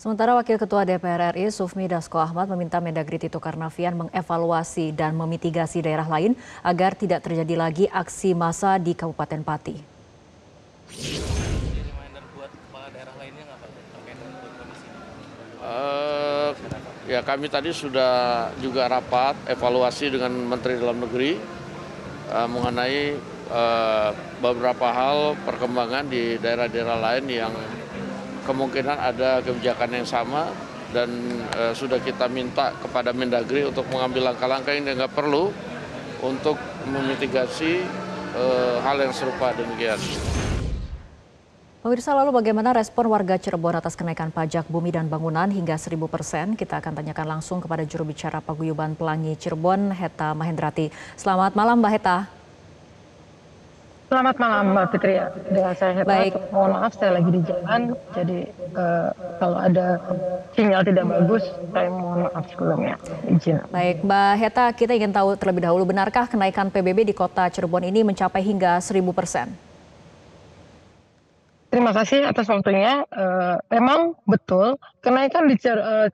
Sementara Wakil Ketua DPR RI Sufmi Dasko Ahmad meminta Mendagri Tito Karnavian mengevaluasi dan memitigasi daerah lain agar tidak terjadi lagi aksi massa di Kabupaten Pati. Ya kami tadi sudah juga rapat evaluasi dengan Menteri Dalam Negeri mengenai beberapa hal perkembangan di daerah-daerah lain yang kemungkinan ada kebijakan yang sama dan sudah kita minta kepada Mendagri untuk mengambil langkah-langkah yang nggak perlu untuk memitigasi hal yang serupa demikian. Pemirsa, lalu bagaimana respon warga Cirebon atas kenaikan pajak bumi dan bangunan hingga 1000%? Kita akan tanyakan langsung kepada juru bicara Paguyuban Pelangi Cirebon, Heta Mahendrati. Selamat malam, Mbak Heta. Selamat malam, Mbak Fitri. Dengan saya Heta. Baik. Mohon maaf, saya lagi di jalan. Jadi kalau ada sinyal tidak bagus, saya mohon maaf sebelumnya. Izin. Baik, Mbak Heta, kita ingin tahu terlebih dahulu, benarkah kenaikan PBB di kota Cirebon ini mencapai hingga 1000%? Terima kasih atas waktunya. Memang betul, kenaikan di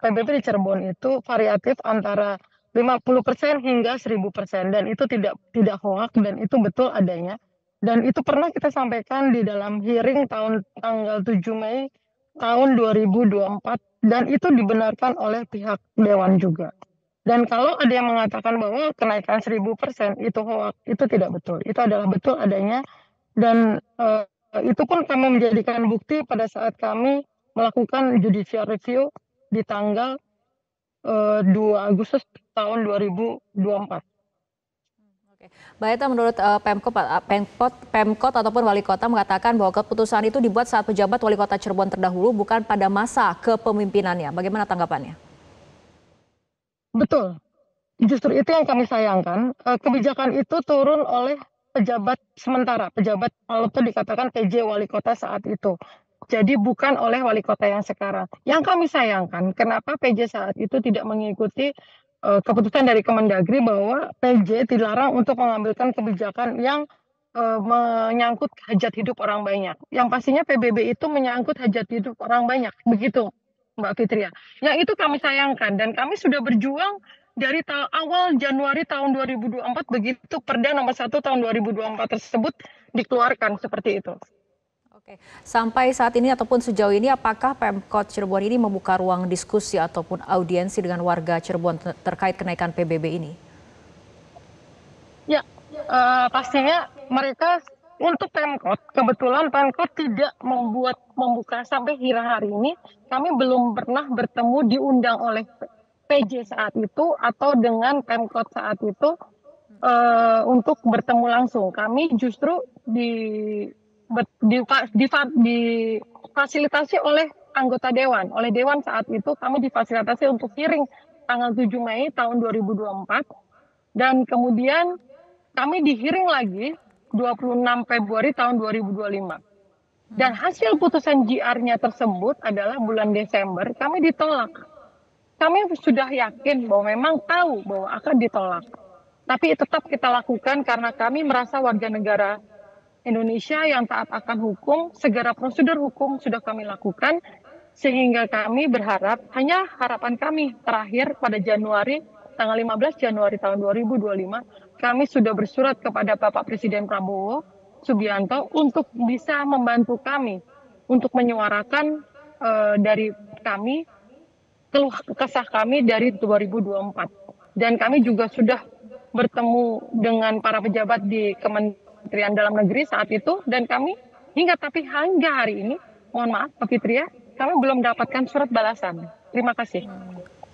PBB di Cirebon itu variatif antara 50% hingga 1000%. Dan itu tidak hoak dan itu betul adanya. Dan itu pernah kita sampaikan di dalam hearing tanggal 7 Mei tahun 2024 dan itu dibenarkan oleh pihak Dewan juga. Dan kalau ada yang mengatakan bahwa kenaikan 1000% itu hoak, itu tidak betul. Itu adalah betul adanya dan itu pun kami menjadikan bukti pada saat kami melakukan judicial review di tanggal 2 Agustus tahun 2024. Mbak Heta, menurut Pemkot ataupun Wali Kota mengatakan bahwa keputusan itu dibuat saat pejabat Wali Kota Cirebon terdahulu, bukan pada masa kepemimpinannya. Bagaimana tanggapannya? Betul. Justru itu yang kami sayangkan. Kebijakan itu turun oleh pejabat sementara, pejabat kalau itu dikatakan PJ Wali Kota saat itu. Jadi bukan oleh Wali Kota yang sekarang. Yang kami sayangkan, kenapa PJ saat itu tidak mengikuti keputusan dari Kemendagri bahwa PJ dilarang untuk mengambilkan kebijakan yang menyangkut hajat hidup orang banyak. Yang pastinya PBB itu menyangkut hajat hidup orang banyak. Begitu, Mbak Fitria. Yang itu kami sayangkan dan kami sudah berjuang dari awal Januari tahun 2024 begitu Perda nomor 1 tahun 2024 tersebut dikeluarkan seperti itu. Oke, sampai saat ini ataupun sejauh ini apakah Pemkot Cirebon ini membuka ruang diskusi ataupun audiensi dengan warga Cirebon terkait kenaikan PBB ini? Ya, pastinya mereka untuk Pemkot, kebetulan Pemkot tidak membuka sampai hari ini. Kami belum pernah bertemu diundang oleh PJ saat itu atau dengan Pemkot saat itu untuk bertemu langsung. Kami justru difasilitasi oleh anggota Dewan. Oleh Dewan saat itu kami difasilitasi untuk hearing tanggal 7 Mei tahun 2024. Dan kemudian kami dihearing lagi 26 Februari tahun 2025. Dan hasil putusan JR-nya tersebut adalah bulan Desember kami ditolak. Kami sudah yakin bahwa memang tahu bahwa akan ditolak. Tapi tetap kita lakukan karena kami merasa warga negara Indonesia yang taat akan hukum, segala prosedur hukum sudah kami lakukan. Sehingga kami berharap, hanya harapan kami terakhir pada Januari, tanggal 15 Januari tahun 2025, kami sudah bersurat kepada Bapak Presiden Prabowo Subianto untuk bisa membantu kami, untuk menyuarakan dari kami, keluh kesah kami dari 2024. Dan kami juga sudah bertemu dengan para pejabat di Kementerian Dalam Negeri saat itu, dan kami hingga hari ini, mohon maaf Pak Fitria, kami belum mendapatkan surat balasan. Terima kasih.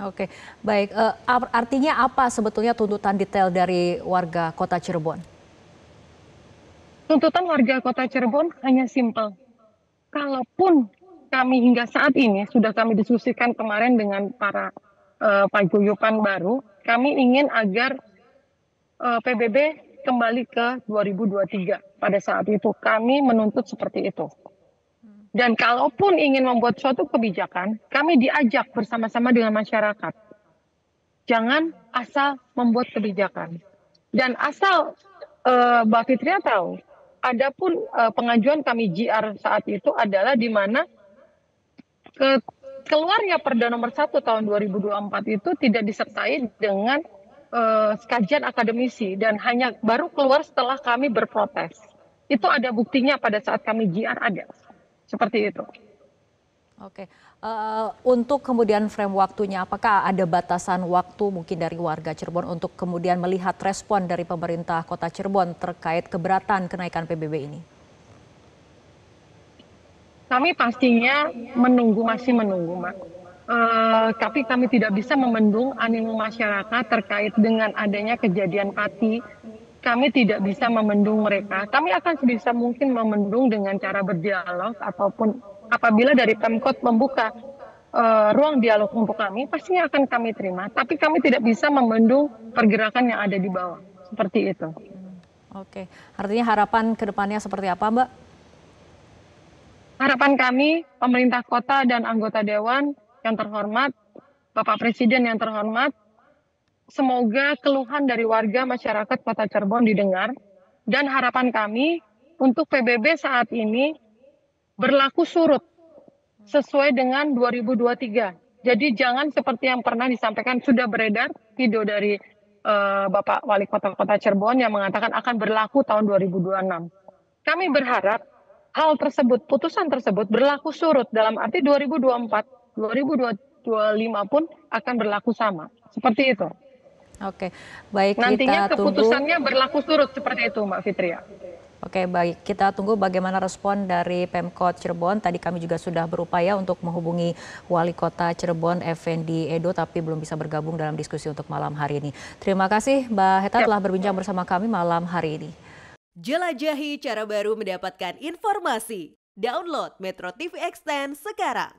Oke, baik. Artinya apa sebetulnya tuntutan detail dari warga Kota Cirebon? Tuntutan warga Kota Cirebon hanya simpel. Kalaupun kami hingga saat ini sudah kami diskusikan kemarin dengan para paguyuban baru, kami ingin agar PBB kembali ke 2023. Pada saat itu kami menuntut seperti itu. Dan kalaupun ingin membuat suatu kebijakan, kami diajak bersama-sama dengan masyarakat. Jangan asal membuat kebijakan. Dan asal Mbak Fitria tahu, adapun pengajuan kami JR saat itu adalah di mana keluarnya Perda nomor 1 tahun 2024 itu tidak disertai dengan kajian akademisi dan hanya baru keluar setelah kami berprotes. Itu ada buktinya pada saat kami JR ada. Seperti itu. Oke, untuk kemudian frame waktunya, apakah ada batasan waktu mungkin dari warga Cirebon untuk kemudian melihat respon dari pemerintah Kota Cirebon terkait keberatan kenaikan PBB ini? Kami pastinya masih menunggu, Mbak. Tapi kami tidak bisa membendung animo masyarakat terkait dengan adanya kejadian Pati. Kami tidak bisa membendung mereka. Kami akan sebisa mungkin membendung dengan cara berdialog ataupun apabila dari Pemkot membuka ruang dialog untuk kami, pastinya akan kami terima. Tapi kami tidak bisa membendung pergerakan yang ada di bawah. Seperti itu. Oke, artinya harapan ke depannya seperti apa, Mbak? Harapan kami, pemerintah kota dan anggota dewan yang terhormat, Bapak Presiden yang terhormat, semoga keluhan dari warga masyarakat Kota Cirebon didengar. Dan harapan kami untuk PBB saat ini berlaku surut sesuai dengan 2023. Jadi jangan seperti yang pernah disampaikan, sudah beredar video dari Bapak Wali Kota Cirebon yang mengatakan akan berlaku tahun 2026. Kami berharap hal tersebut, putusan tersebut berlaku surut dalam arti 2024, 2025 pun akan berlaku sama. Seperti itu. Oke, baik, nantinya kita tunggu. Keputusannya berlaku surut seperti itu, Mbak Fitria. Oke, baik, kita tunggu bagaimana respon dari Pemkot Cirebon. Tadi kami juga sudah berupaya untuk menghubungi Wali Kota Cirebon Effendi Edo, tapi belum bisa bergabung dalam diskusi untuk malam hari ini. Terima kasih Mbak Heta telah berbincang bersama kami malam hari ini. Jelajahi cara baru mendapatkan informasi. Download Metro TV Extend sekarang.